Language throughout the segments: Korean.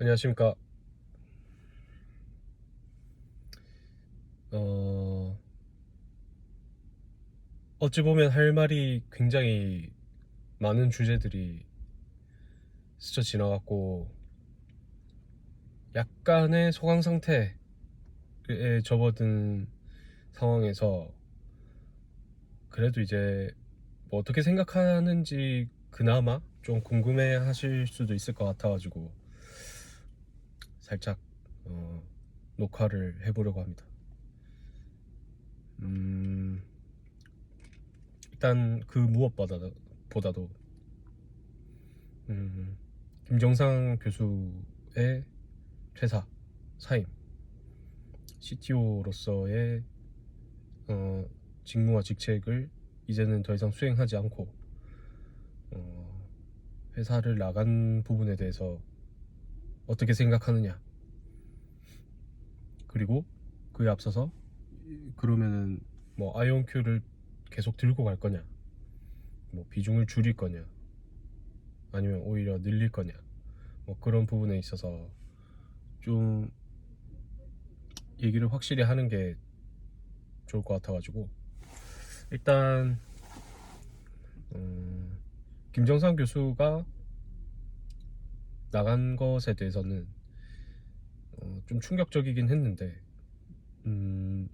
안녕하십니까. 어, 어찌 보면 할 말이 굉장히 많은 주제들이 스쳐 지나갔고, 약간의 소강 상태에 접어든 상황에서, 그래도 이제 뭐 어떻게 생각하는지 그나마 좀 궁금해 하실 수도 있을 것 같아가지고, 살짝, 녹화를 해보려고 합니다. 음, 일단 그 무엇보다도, 음, 김정상 교수의 퇴사, 사임, CTO로서의 직무와 직책을 이제는 더 이상 수행하지 않고 어, 회사를 나간 부분에 대해서 어떻게 생각하느냐, 그리고 그에 앞서서 그러면은 뭐 아이온큐를 계속 들고 갈 거냐, 뭐 비중을 줄일 거냐, 아니면 오히려 늘릴 거냐, 뭐 그런 부분에 있어서 좀 얘기를 확실히 하는 게 좋을 것 같아가지고, 일단 김정상 교수가 나간 것에 대해서는 좀 충격적이긴 했는데, 음,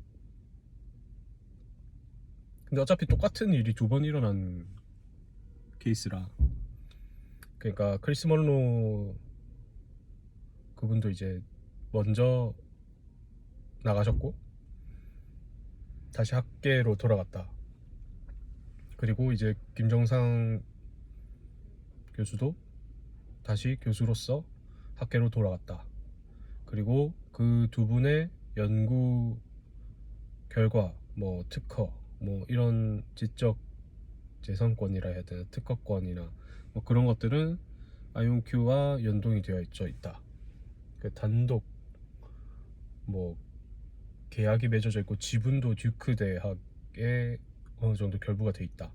근데 어차피 똑같은 일이 두 번 일어난 케이스라, 그러니까 크리스 멀로 그분도 이제 먼저 나가셨고 다시 학계로 돌아갔다. 그리고 이제 김정상 교수도 다시 교수로서 학계로 돌아갔다. 그리고 그 두 분의 연구 결과, 뭐 특허, 뭐 이런 지적 재산권이라 해야 되나, 특허권이나 뭐 그런 것들은 아이온큐와 연동이 되어 있다. 그 단독 뭐 계약이 맺어져 있고 지분도 듀크 대학에 어느 정도 결부가 돼 있다.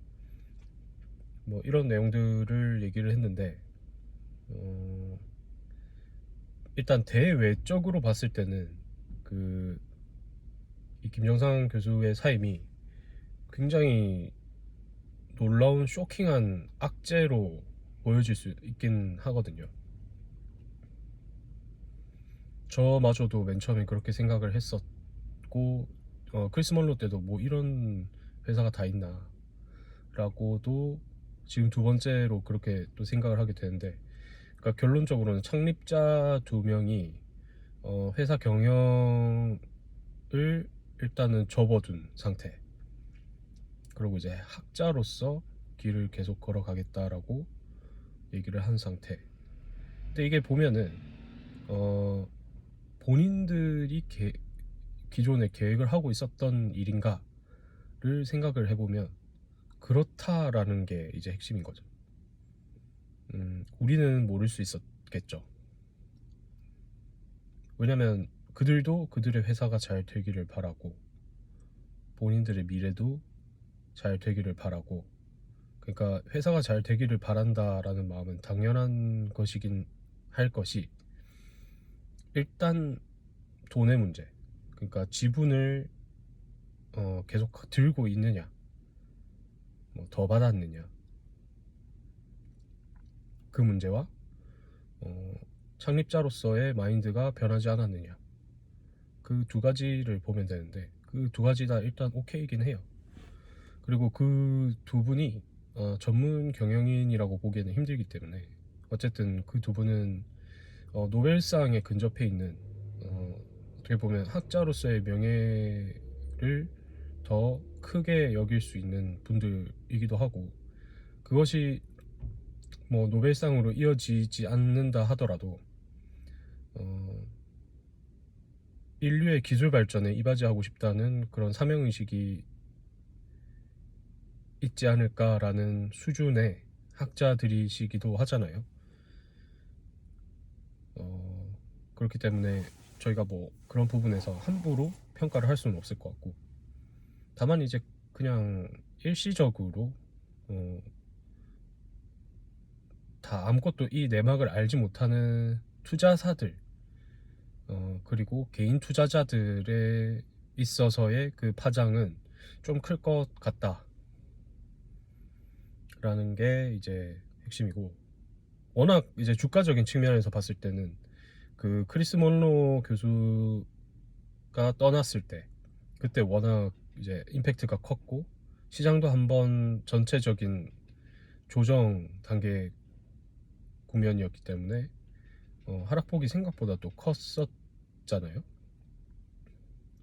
뭐 이런 내용들을 얘기를 했는데, 어, 일단 대외적으로 봤을 때는 그 이 김정상 교수의 사임이 굉장히 놀라운 쇼킹한 악재로 보여질 수 있긴 하거든요. 저마저도 맨 처음에 그렇게 생각을 했었고, 크리스 멀로 때도 뭐 이런 회사가 다 있나 라고도 지금 두 번째로 그렇게 또 생각을 하게 되는데, 그러니까 결론적으로는 창립자 두 명이 회사 경영을 일단은 접어둔 상태, 그리고 이제 학자로서 길을 계속 걸어가겠다라고 얘기를 한 상태. 근데 이게 보면은 어, 본인들이 기존에 계획을 하고 있었던 일인가를 생각을 해보면 그렇다라는 게 이제 핵심인 거죠. 우리는 모를 수 있었겠죠. 왜냐면 그들도 그들의 회사가 잘 되기를 바라고, 본인들의 미래도 잘 되기를 바라고, 그러니까 회사가 잘 되기를 바란다라는 마음은 당연한 것이긴 할 것이, 일단 돈의 문제, 그러니까 지분을 계속 들고 있느냐, 뭐 더 받았느냐, 그 문제와 어, 창립자로서의 마인드가 변하지 않았느냐, 그 두 가지를 보면 되는데, 그 두 가지 다 일단 오케이긴 해요. 그리고 그 두 분이 전문 경영인이라고 보기에는 힘들기 때문에, 어쨌든 그 두 분은 노벨상에 근접해 있는, 어떻게 보면 학자로서의 명예를 더 크게 여길 수 있는 분들이기도 하고, 그것이 뭐 노벨상으로 이어지지 않는다 하더라도 어, 인류의 기술 발전에 이바지하고 싶다는 그런 사명의식이 있지 않을까라는 수준의 학자들이시기도 하잖아요. 그렇기 때문에 저희가 뭐 그런 부분에서 함부로 평가를 할 수는 없을 것 같고, 다만 이제 그냥 일시적으로 다 아무것도 이 내막을 알지 못하는 투자사들 그리고 개인 투자자들에 있어서의 그 파장은 좀 클 것 같다라는 게 이제 핵심이고, 워낙 이제 주가적인 측면에서 봤을 때는 그 크리스 monroe 교수가 떠났을 때 그때 워낙 이제 임팩트가 컸고 시장도 한번 전체적인 조정 단계 국면이었기 때문에 하락폭이 생각보다 또 컸었잖아요.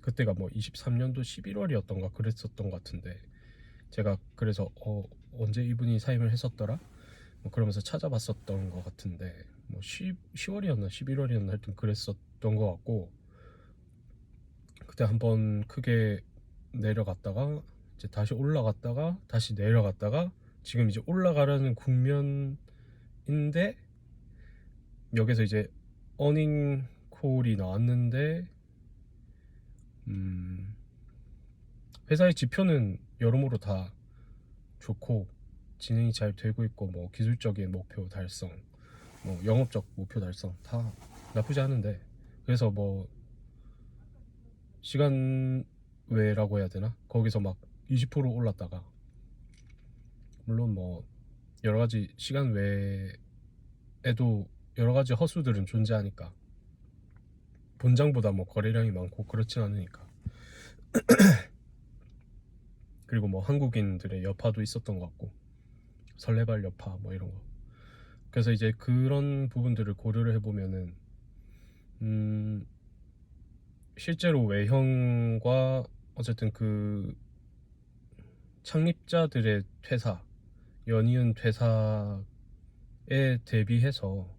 그때가 뭐 23년도 11월이었던가 그랬었던 것 같은데, 제가 그래서 언제 이분이 사임을 했었더라? 뭐 그러면서 찾아봤었던 것 같은데, 뭐 10월이었나 11월이었나 하여튼 그랬었던 것 같고, 그때 한번 크게 내려갔다가 이제 다시 올라갔다가 다시 내려갔다가 지금 이제 올라가려는 국면인데, 여기서 이제 어닝 콜이 나왔는데 회사의 지표는 여러모로 다 좋고 진행이 잘 되고 있고, 뭐 기술적인 목표 달성, 뭐 영업적 목표 달성 다 나쁘지 않은데, 그래서 뭐 시간 외라고 해야 되나, 거기서 막 20% 올랐다가, 물론 뭐 여러 가지 시간 외에도 여러 가지 허수들은 존재하니까, 본장보다 뭐 거래량이 많고 그렇진 않으니까. 그리고 뭐 한국인들의 여파도 있었던 것 같고, 설레발 여파 뭐 이런 거. 그래서 이제 그런 부분들을 고려를 해보면은 실제로 외형과 어쨌든 그 창립자들의 퇴사, 연이은 퇴사에 대비해서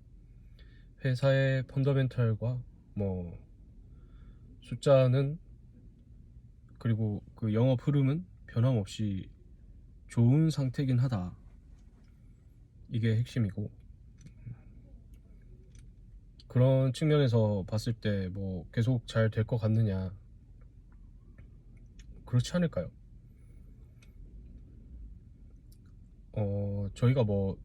회사의 펀더멘털과 뭐 숫자는, 그리고 그 영업 흐름은 변함없이 좋은 상태긴 하다, 이게 핵심이고, 그런 측면에서 봤을 때 뭐 계속 잘 될 것 같느냐, 그렇지 않을까요? 저희가 뭐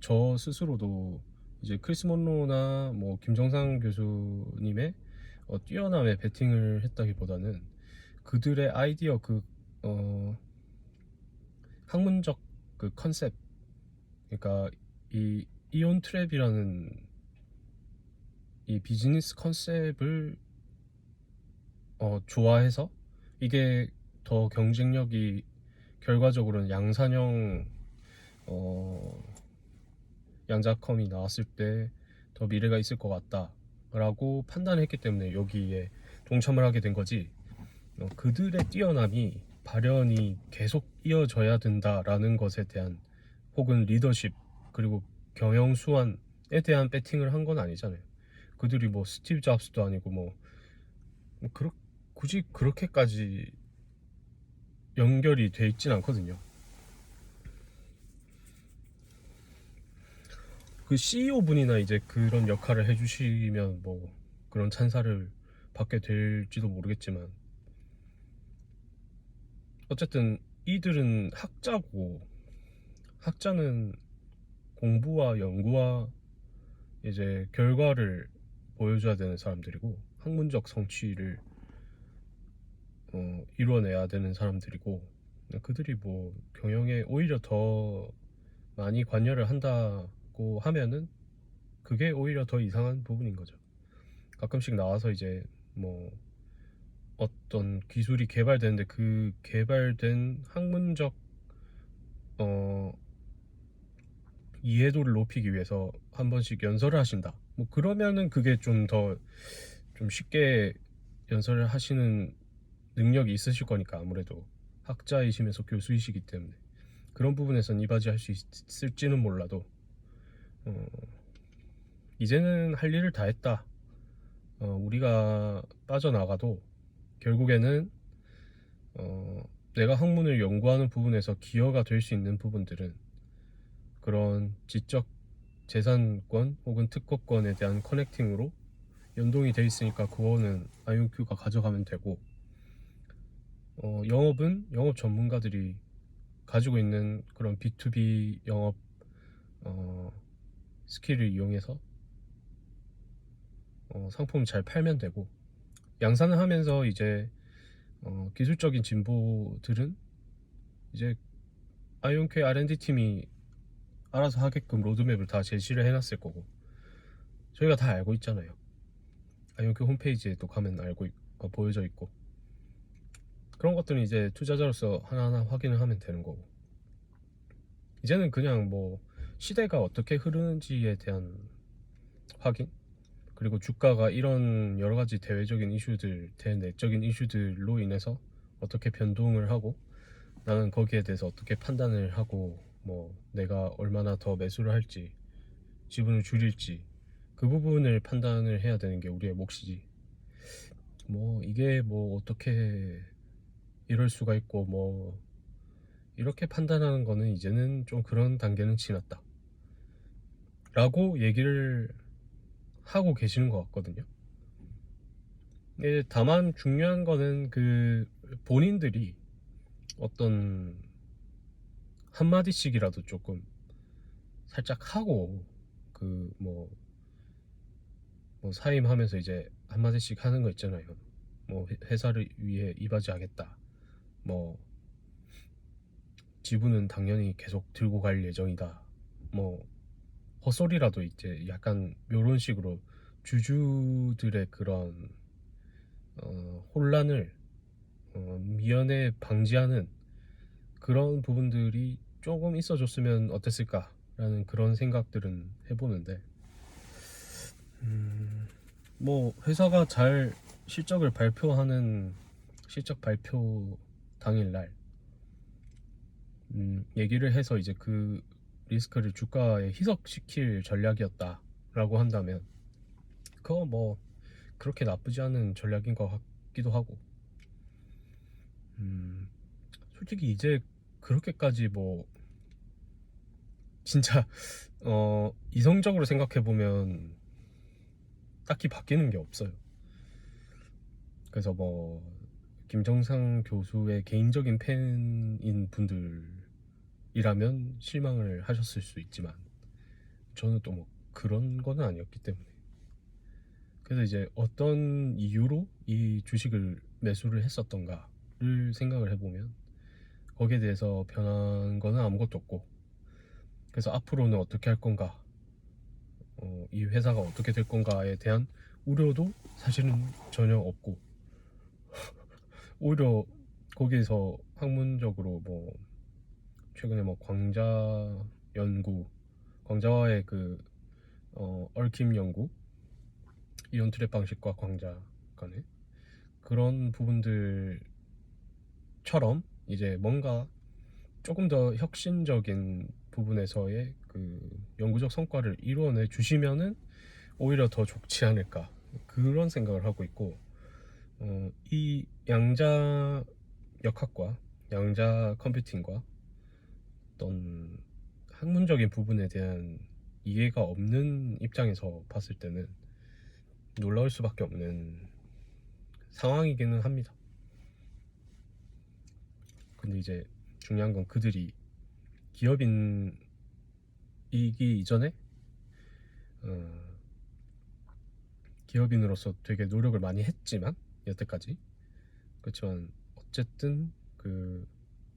저 스스로도 이제 크리스 monroe나 뭐 김정상 교수님의 뛰어남에 베팅을 했다기보다는 그들의 아이디어, 그 학문적 그 컨셉, 그러니까 이 이온 트랩이라는 이 비즈니스 컨셉을 좋아해서, 이게 더 경쟁력이 결과적으로는 양산형 양자컴이 나왔을 때 더 미래가 있을 것 같다 라고 판단했기 때문에 여기에 동참을 하게 된 거지, 그들의 뛰어남이 발현이 계속 이어져야 된다라는 것에 대한, 혹은 리더십 그리고 경영 수완에 대한 배팅을 한 건 아니잖아요. 그들이 뭐 스티브 잡스도 아니고 뭐 굳이 그렇게까지 연결이 돼 있진 않거든요. 그 CEO 분이나 이제 그런 역할을 해주시면 뭐 그런 찬사를 받게 될지도 모르겠지만, 어쨌든 이들은 학자고, 학자는 공부와 연구와 이제 결과를 보여줘야 되는 사람들이고, 학문적 성취를 이뤄내야 되는 사람들이고, 그들이 뭐 경영에 오히려 더 많이 관여를 한다고 하면은 그게 오히려 더 이상한 부분인 거죠. 가끔씩 나와서 이제 뭐 어떤 기술이 개발되는데 그 개발된 학문적 어, 이해도를 높이기 위해서 한 번씩 연설을 하신다, 뭐 그러면은 그게 좀 쉽게 연설을 하시는 능력이 있으실 거니까, 아무래도 학자이시면서 교수이시기 때문에 그런 부분에선 이바지할 수 있을지는 몰라도, 어, 이제는 할 일을 다 했다. 우리가 빠져나가도 결국에는 내가 학문을 연구하는 부분에서 기여가 될 수 있는 부분들은 그런 지적 재산권 혹은 특허권에 대한 커넥팅으로 연동이 돼 있으니까 그거는 IonQ가 가져가면 되고, 영업은 영업 전문가들이 가지고 있는 그런 B2B 영업 스킬을 이용해서 상품 잘 팔면 되고, 양산을 하면서 이제 기술적인 진보들은 이제 아이온큐 R&D 팀이 알아서 하게끔 로드맵을 다 제시를 해놨을 거고, 저희가 다 알고 있잖아요. 아이온큐 홈페이지에 또 가면 보여져 있고, 그런 것들은 이제 투자자로서 하나하나 확인을 하면 되는 거고, 이제는 그냥 뭐 시대가 어떻게 흐르는지에 대한 확인, 그리고 주가가 이런 여러 가지 대외적인 이슈들, 대내적인 이슈들로 인해서 어떻게 변동을 하고, 나는 거기에 대해서 어떻게 판단을 하고, 뭐 내가 얼마나 더 매수를 할지, 지분을 줄일지, 그 부분을 판단을 해야 되는 게 우리의 몫이지. 뭐 이게 뭐 어떻게 이럴 수가 있고, 뭐 이렇게 판단하는 거는 이제는 좀 그런 단계는 지났다 라고 얘기를 하고 계시는 것 같거든요. 다만 중요한 거는 그 본인들이 어떤 한마디씩이라도 조금 살짝 하고, 그 뭐 사임하면서 이제 한마디씩 하는 거 있잖아요. 뭐 회사를 위해 이바지하겠다, 뭐 지분은 당연히 계속 들고 갈 예정이다, 뭐 헛소리라도 이제 약간 요런 식으로 주주들의 그런 혼란을 미연에 방지하는 그런 부분들이 조금 있어줬으면 어땠을까라는 그런 생각들은 해보는데, 뭐 회사가 잘 실적을 발표하는 실적 발표 당일날 얘기를 해서 이제 그 리스크를 주가에 희석시킬 전략이었다라고 한다면, 그거 뭐 그렇게 나쁘지 않은 전략인 것 같기도 하고, 솔직히 이제 그렇게까지 뭐 진짜 이성적으로 생각해 보면 딱히 바뀌는 게 없어요. 그래서 뭐 김정상 교수의 개인적인 팬인 분들이라면 실망을 하셨을 수 있지만, 저는 또 뭐 그런 거는 아니었기 때문에. 그래서 이제 어떤 이유로 이 주식을 매수를 했었던가를 생각을 해보면 거기에 대해서 변한 거는 아무것도 없고, 그래서 앞으로는 어떻게 할 건가, 이 회사가 어떻게 될 건가에 대한 우려도 사실은 전혀 없고, 오히려 거기에서 학문적으로 뭐 최근에 뭐 광자와의 그 얽힘 연구, 이온 트랩 방식과 광자 간의 그런 부분들처럼 이제 뭔가 조금 더 혁신적인 부분에서의 그 연구적 성과를 이루어내 주시면은 오히려 더 좋지 않을까, 그런 생각을 하고 있고, 이 양자 역학과 양자 컴퓨팅과 어떤 학문적인 부분에 대한 이해가 없는 입장에서 봤을 때는 놀라울 수밖에 없는 상황이기는 합니다. 근데 이제 중요한 건 그들이 기업인이기 이전에 기업인으로서 되게 노력을 많이 했지만, 여태까지 그렇지만 어쨌든 그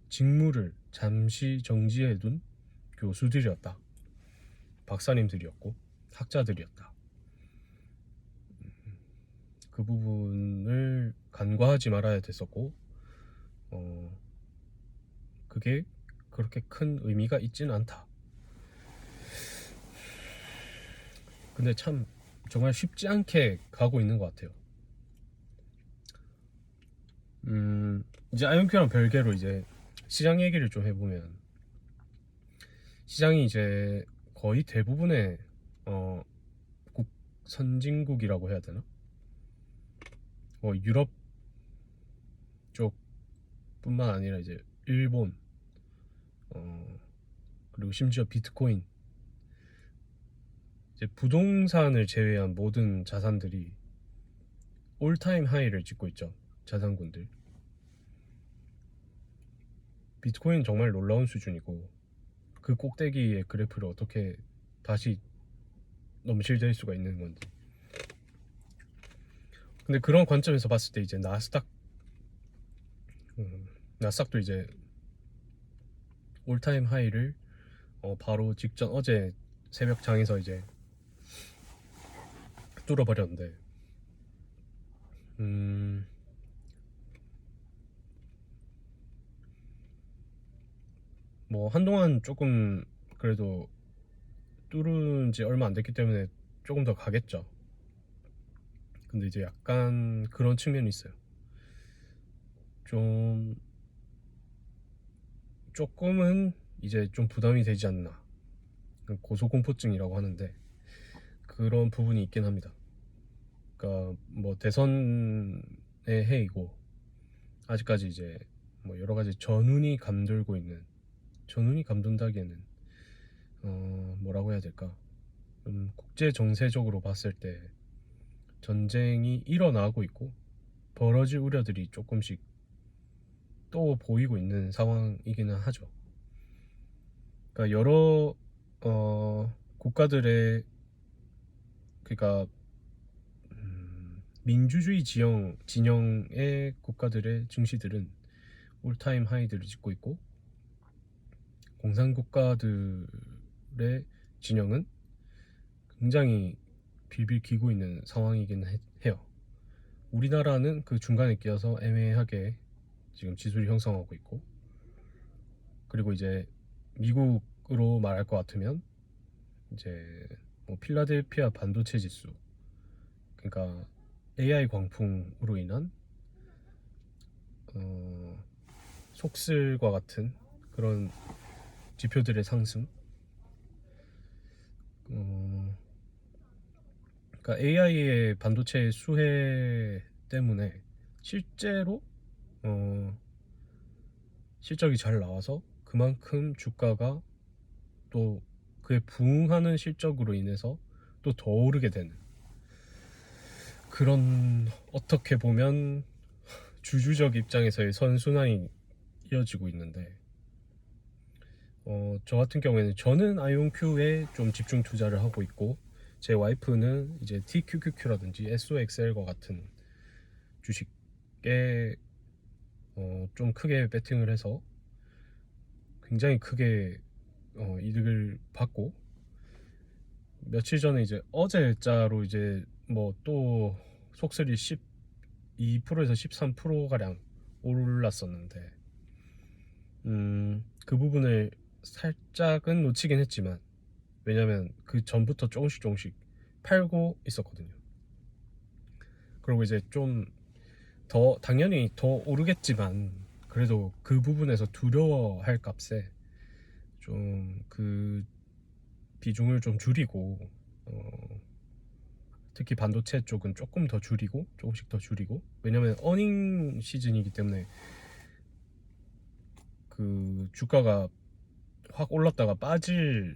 직무를 잠시 정지해둔 교수들이었다, 박사님들이었고 학자들이었다. 그 부분을 간과하지 말아야 됐었고, 그게 그렇게 큰 의미가 있지는 않다. 근데 참 정말 쉽지 않게 가고 있는 것 같아요. 이제 아이온큐랑 별개로 이제 시장 얘기를 좀 해보면, 시장이 이제 거의 대부분의 선진국이라고 해야 되나? 유럽 쪽뿐만 아니라 이제 일본, 그리고 심지어 비트코인, 이제 부동산을 제외한 모든 자산들이 올타임 하이를 찍고 있죠. 자산군들. 비트코인 정말 놀라운 수준이고, 그 꼭대기의 그래프를 어떻게 다시 넘실댈 수가 있는 건지. 근데 그런 관점에서 봤을 때 이제 나스닥, 나스닥도 이제 올타임 하이를 바로 직전 어제 새벽 장에서 이제 뚫어버렸는데, 음, 뭐 한동안 조금 그래도 뚫은 지 얼마 안 됐기 때문에 조금 더 가겠죠. 근데 이제 약간 그런 측면이 있어요. 좀 조금은 이제 좀 부담이 되지 않나, 고소공포증이라고 하는데 그런 부분이 있긴 합니다. 그러니까 뭐 대선의 해이고 아직까지 이제 뭐 여러 가지 전운이 감돌고 있는, 전운이 감돈다기에는 뭐라고 해야 될까, 국제 정세적으로 봤을 때 전쟁이 일어나고 있고 벌어질 우려들이 조금씩 또 보이고 있는 상황이기는 하죠. 그러니까 여러 국가들의, 그러니까 민주주의 진영의 국가들의 증시들은 올타임 하이들을 찍고 있고, 공산국가들의 진영은 굉장히 빌빌 기고 있는 상황이긴 해요. 우리나라는 그 중간에 끼어서 애매하게 지금 지수를 형성하고 있고, 그리고 이제 미국으로 말할 것 같으면 이제 뭐 필라델피아 반도체 지수, 그러니까 AI 광풍으로 인한 속슬과 같은 그런 지표들의 상승, 그러니까 AI의 반도체 수혜 때문에 실제로 실적이 잘 나와서 그만큼 주가가 또 그에 부응하는 실적으로 인해서 또 더 오르게 되는 그런, 어떻게 보면 주주적 입장에서의 선순환이 이어지고 있는데, 저 같은 경우에는 저는 아이온큐에 좀 집중 투자를 하고 있고, 제 와이프는 이제 TQQQ라든지 SOXL과 같은 주식에 좀 크게 베팅을 해서 굉장히 크게 이득을 받고, 며칠 전에 이제 어제자로 이제 뭐 또 속설이 12%에서 13% 가량 올랐었는데, 그 부분을 살짝은 놓치긴 했지만, 왜냐면 그 전부터 조금씩 팔고 있었거든요. 그리고 이제 좀 더 당연히 더 오르겠지만 그래도 그 부분에서 두려워할 값에 좀 그 비중을 좀 줄이고, 특히 반도체 쪽은 조금 더 줄이고, 조금씩 더 줄이고, 왜냐면 어닝 시즌이기 때문에 그 주가가 확 올랐다가 빠질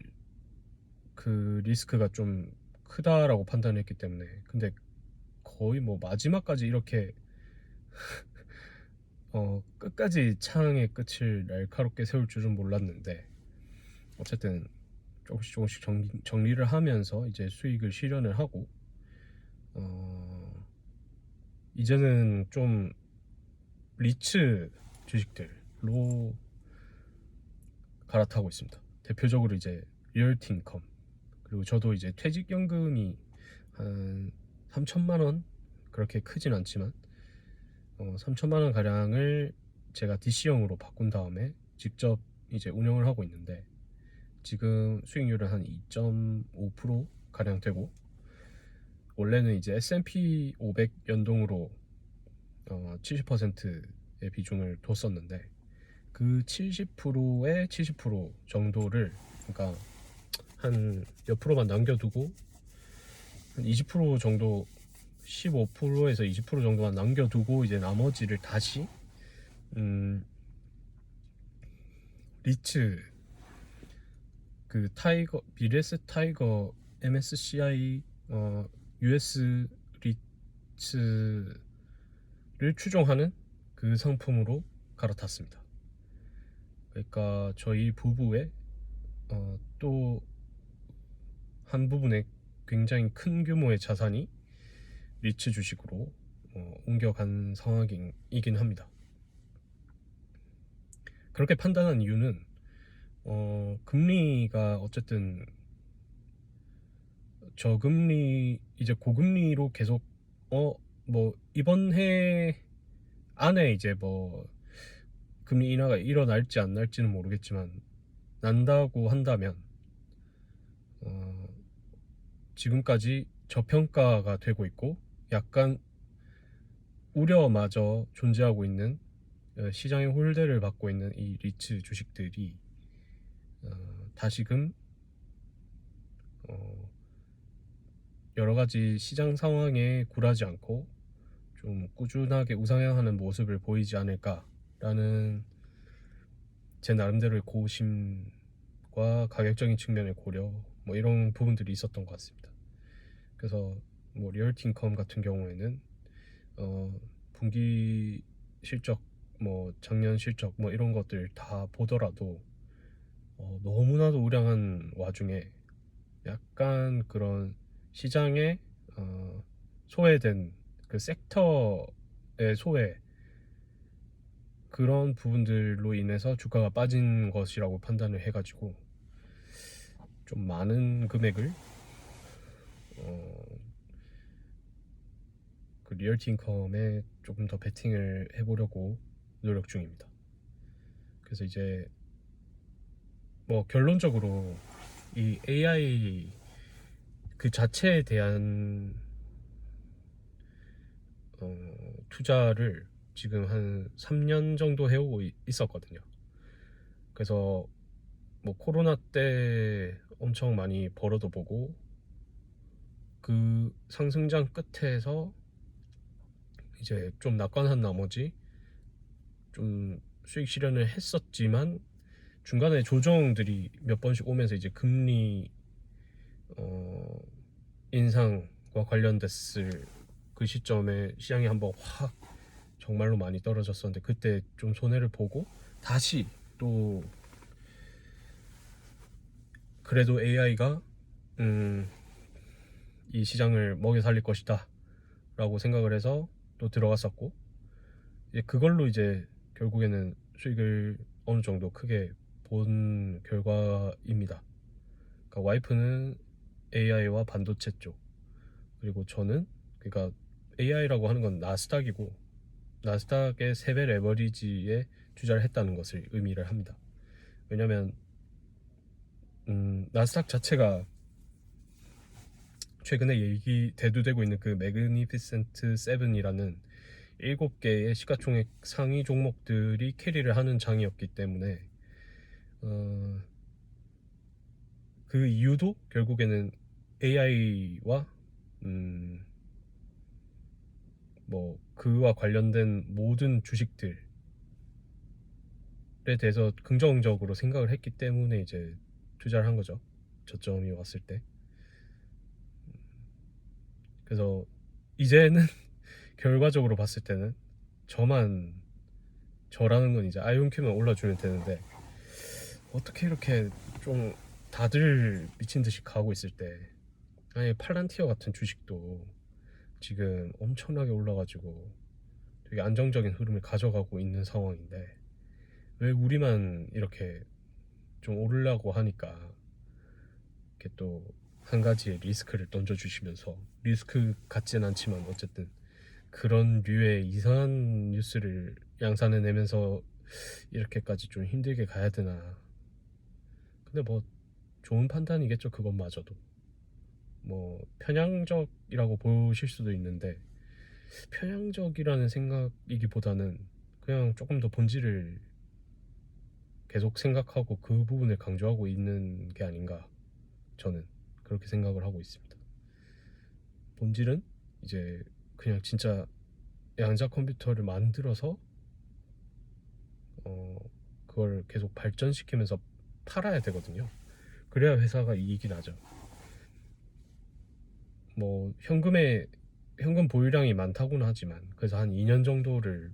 그 리스크가 좀 크다라고 판단했기 때문에. 근데 거의 뭐 마지막까지 이렇게 끝까지 창의 끝을 날카롭게 세울 줄은 몰랐는데, 어쨌든 조금씩 정리를 하면서 이제 수익을 실현을 하고, 이제는 좀 리츠 주식들로 갈아타고 있습니다. 대표적으로 이제 리얼티인컴, 그리고 저도 이제 퇴직연금이 한 3천만 원, 그렇게 크진 않지만 3천만 원 가량을 제가 DC형으로 바꾼 다음에 직접 이제 운영을 하고 있는데, 지금 수익률은 한 2.5% 가량 되고, 원래는 이제 S&P 500 연동으로 70%의 비중을 뒀었는데, 그 70%의 70% 정도를, 그러니까 한 몇 프로만 남겨두고 한 20% 정도, 15%에서 20% 정도만 남겨두고 이제 나머지를 다시 리츠, 그 타이거, 미래에셋 타이거 MSCI US 리츠를 추종하는 그 상품으로 갈아탔습니다. 그러니까 저희 부부의 또 한 부분에 굉장히 큰 규모의 자산이 리츠 주식으로 옮겨간 상황이긴 합니다. 그렇게 판단한 이유는 금리가 어쨌든 저금리 이제 고금리로 계속 뭐 이번 해 안에 이제 뭐 금리 인하가 일어날지 안 날지는 모르겠지만 난다고 한다면 지금까지 저평가가 되고 있고 약간 우려마저 존재하고 있는 시장의 홀대를 받고 있는 이 리츠 주식들이 다시금 여러 가지 시장 상황에 굴하지 않고 좀 꾸준하게 우상향하는 모습을 보이지 않을까라는 제 나름대로의 고심과 가격적인 측면의 고려 뭐 이런 부분들이 있었던 것 같습니다. 그래서 뭐 리얼티 인컴 같은 경우에는 분기 실적 뭐 작년 실적 뭐 이런 것들 다 보더라도 너무나도 우량한 와중에 약간 그런 시장에 소외된 그 섹터의 소외 그런 부분들로 인해서 주가가 빠진 것이라고 판단을 해가지고 좀 많은 금액을 그 리얼티 인컴에 조금 더 베팅을 해보려고 노력 중입니다. 그래서 이제 뭐 결론적으로 이 AI 그 자체에 대한 투자를 지금 한 3년 정도 해오고 있었거든요. 그래서 뭐 코로나 때 엄청 많이 벌어도 보고 그 상승장 끝에서 이제 좀 낙관한 나머지 좀 수익 실현을 했었지만 중간에 조정들이 몇 번씩 오면서 이제 금리 인상과 관련됐을 그 시점에 시장이 한번 확 정말로 많이 떨어졌었는데 그때 좀 손해를 보고 다시 또 그래도 AI가 이 시장을 먹여 살릴 것이다 라고 생각을 해서 또 들어갔었고 이제 그걸로 이제 결국에는 수익을 어느 정도 크게 본 결과입니다. 그러니까 와이프는 AI와 반도체 쪽 그리고 저는 그러니까 AI라고 하는 건 나스닥이고 나스닥의 3배 레버리지에 투자를 했다는 것을 의미를 합니다. 왜냐면 나스닥 자체가 최근에 대두되고 있는 그 매그니피센트 7이라는 7개의 시가총액 상위 종목들이 캐리를 하는 장이었기 때문에 그 이유도 결국에는 AI와 뭐 그와 관련된 모든 주식들에 대해서 긍정적으로 생각을 했기 때문에 이제 투자를 한 거죠. 저점이 왔을 때. 그래서 이제는 결과적으로 봤을 때는 저라는 건 이제 아이온큐만 올라주면 되는데 어떻게 이렇게 좀 다들 미친 듯이 가고 있을 때 아니 팔란티어 같은 주식도 지금 엄청나게 올라가지고 되게 안정적인 흐름을 가져가고 있는 상황인데 왜 우리만 이렇게 좀 오르려고 하니까 이렇게 또 한 가지의 리스크를 던져주시면서 리스크 같진 않지만 어쨌든 그런 류의 이상한 뉴스를 양산해내면서 이렇게까지 좀 힘들게 가야 되나. 근데 뭐 좋은 판단이겠죠 그것마저도. 뭐 편향적이라고 보실 수도 있는데 편향적이라는 생각이기보다는 그냥 조금 더 본질을 계속 생각하고 그 부분을 강조하고 있는 게 아닌가 저는 그렇게 생각을 하고 있습니다. 본질은 이제 그냥 진짜 양자 컴퓨터를 만들어서 그걸 계속 발전시키면서 팔아야 되거든요. 그래야 회사가 이익이 나죠. 뭐 현금 보유량이 많다고는 하지만 그래서 한 2년 정도를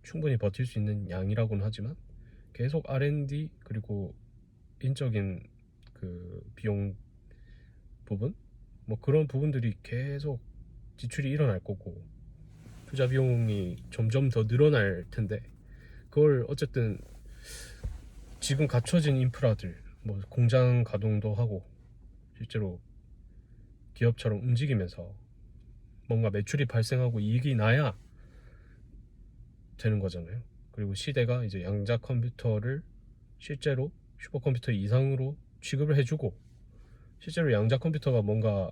충분히 버틸 수 있는 양이라고는 하지만 계속 R&D 그리고 인적인 그 비용 부분 뭐 그런 부분들이 계속 지출이 일어날 거고 투자 비용이 점점 더 늘어날 텐데, 그걸 어쨌든 지금 갖춰진 인프라들, 뭐 공장 가동도 하고 실제로 기업처럼 움직이면서 뭔가 매출이 발생하고 이익이 나야 되는 거잖아요. 그리고 시대가 이제 양자 컴퓨터를 실제로 슈퍼컴퓨터 이상으로 취급을 해주고, 실제로 양자 컴퓨터가 뭔가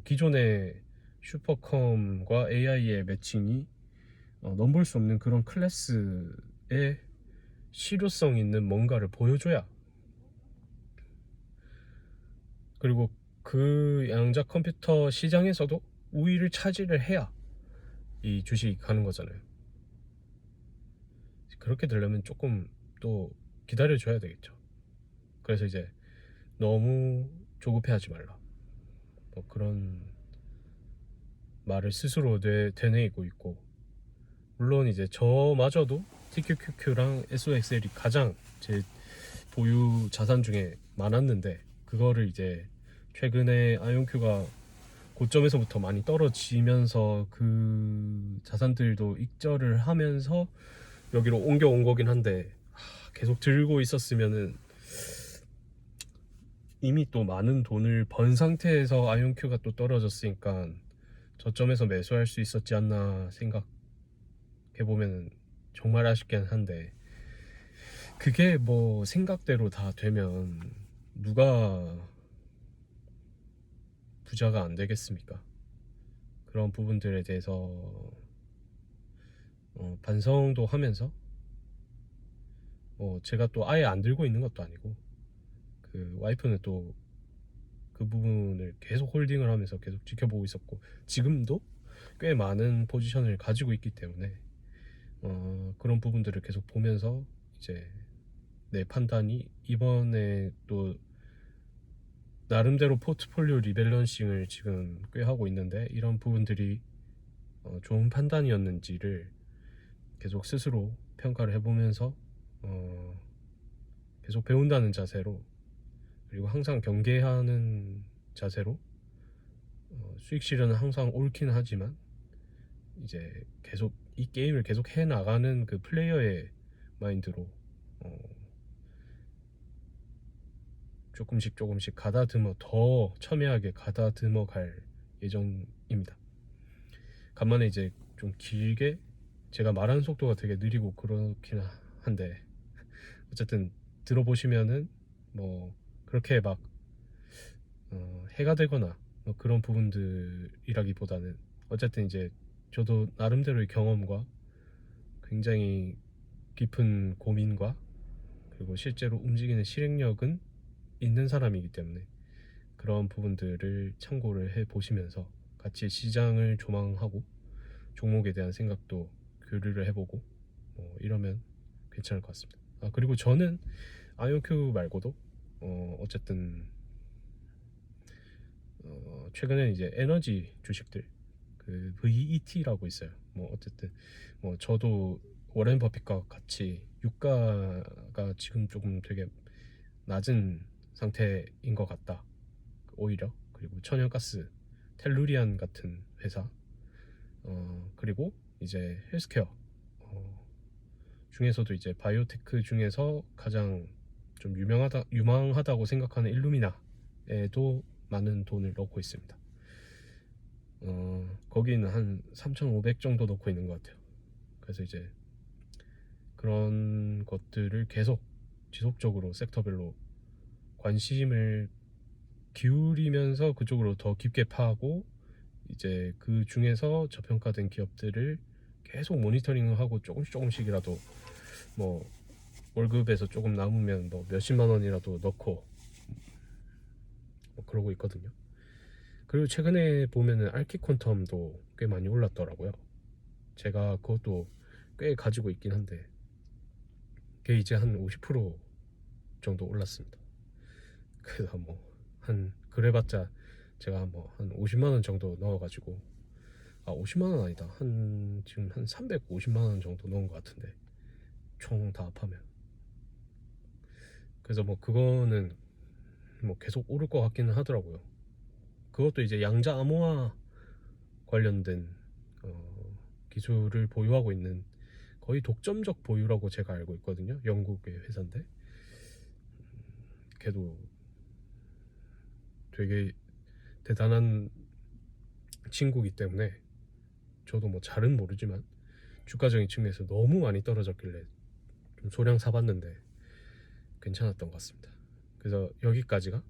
기존의 슈퍼컴과 AI의 매칭이 넘볼 수 없는 그런 클래스의 실효성 있는 뭔가를 보여줘야, 그리고 그 양자 컴퓨터 시장에서도 우위를 차지를 해야 이 주식이 가는 거잖아요. 그렇게 되려면 조금 또 기다려줘야 되겠죠. 그래서 이제 너무 조급해하지 말라, 뭐 그런 말을 스스로 되뇌이고 있고, 물론 이제 저마저도 TQQQ랑 SOXL이 가장 제 보유 자산 중에 많았는데, 그거를 이제 최근에 아이온큐가 고점에서부터 많이 떨어지면서 그 자산들도 익절을 하면서 여기로 옮겨온 거긴 한데, 계속 들고 있었으면은 이미 또 많은 돈을 번 상태에서 아이온큐가 또 떨어졌으니까 저점에서 매수할 수 있었지 않나 생각해보면 정말 아쉽긴 한데, 그게 뭐 생각대로 다 되면 누가 부자가 안 되겠습니까? 그런 부분들에 대해서 반성도 하면서, 제가 또 아예 안 들고 있는 것도 아니고, 그 와이프는 또 그 부분을 계속 홀딩을 하면서 계속 지켜보고 있었고, 지금도 꽤 많은 포지션을 가지고 있기 때문에 그런 부분들을 계속 보면서 이제 내 판단이, 이번에 또 나름대로 포트폴리오 리밸런싱을 지금 꽤 하고 있는데, 이런 부분들이 좋은 판단이었는지를 계속 스스로 평가를 해보면서 계속 배운다는 자세로, 그리고 항상 경계하는 자세로, 수익 실현은 항상 옳기는 하지만 이제 계속 이 게임을 계속 해 나가는 그 플레이어의 마인드로 조금씩 조금씩 가다듬어, 더 첨예하게 가다듬어 갈 예정입니다. 간만에 이제 좀 길게, 제가 말하는 속도가 되게 느리고 그렇긴 한데, 어쨌든 들어보시면은 뭐 그렇게 막 해가 되거나 뭐 그런 부분들이라기보다는, 어쨌든 이제 저도 나름대로의 경험과 굉장히 깊은 고민과, 그리고 실제로 움직이는 실행력은 있는 사람이기 때문에 그런 부분들을 참고를 해 보시면서 같이 시장을 조망하고 종목에 대한 생각도 교류를 해보고 이러면 괜찮을 것 같습니다. 그리고 저는 아이온큐 말고도 어쨌든 최근에 이제 에너지 주식들, 그 VET라고 있어요. 뭐 어쨌든 뭐 저도 워렌 버핏과 같이 유가가 지금 조금 되게 낮은 상태인 것 같다, 오히려. 그리고 천연가스 텔루리안 같은 회사, 그리고 이제 헬스케어 중에서도 이제 바이오테크 중에서 가장 좀 유망하다고 생각하는 일루미나에도 많은 돈을 넣고 있습니다. 거기는 한 3,500 정도 넣고 있는 것 같아요. 그래서 이제 그런 것들을 계속 지속적으로 섹터별로 관심을 기울이면서 그쪽으로 더 깊게 파고, 이제 그 중에서 저평가된 기업들을 계속 모니터링하고 조금씩이라도, 뭐 월급에서 조금 남으면 뭐 몇십만 원이라도 넣고 뭐 그러고 있거든요. 그리고 최근에 보면은 알키콘텀도 꽤 많이 올랐더라고요. 제가 그것도 꽤 가지고 있긴 한데, 그게 이제 한 50% 정도 올랐습니다. 그래서 뭐 한 그래봤자 제가 뭐 한 50만 원 정도 넣어가지고, 50만 원 아니다, 한 지금 한 350만 원 정도 넣은 것 같은데, 총 다 합하면. 그래서 뭐 그거는 뭐 계속 오를 것 같기는 하더라고요. 그것도 이제 양자 암호화 관련된 기술을 보유하고 있는 거의 독점적 보유라고 제가 알고 있거든요. 영국의 회사인데 걔도 되게 대단한 친구이기 때문에 저도 뭐 잘은 모르지만 주가적인 측면에서 너무 많이 떨어졌길래 좀 소량 사봤는데 괜찮았던 것 같습니다. 그래서 여기까지가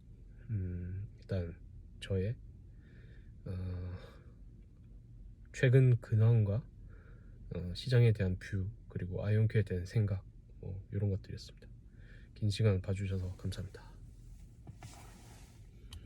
일단 저의 최근 근황과 시장에 대한 뷰 그리고 아이온큐에 대한 생각 이런 것들이었습니다. 긴 시간 봐주셔서 감사합니다.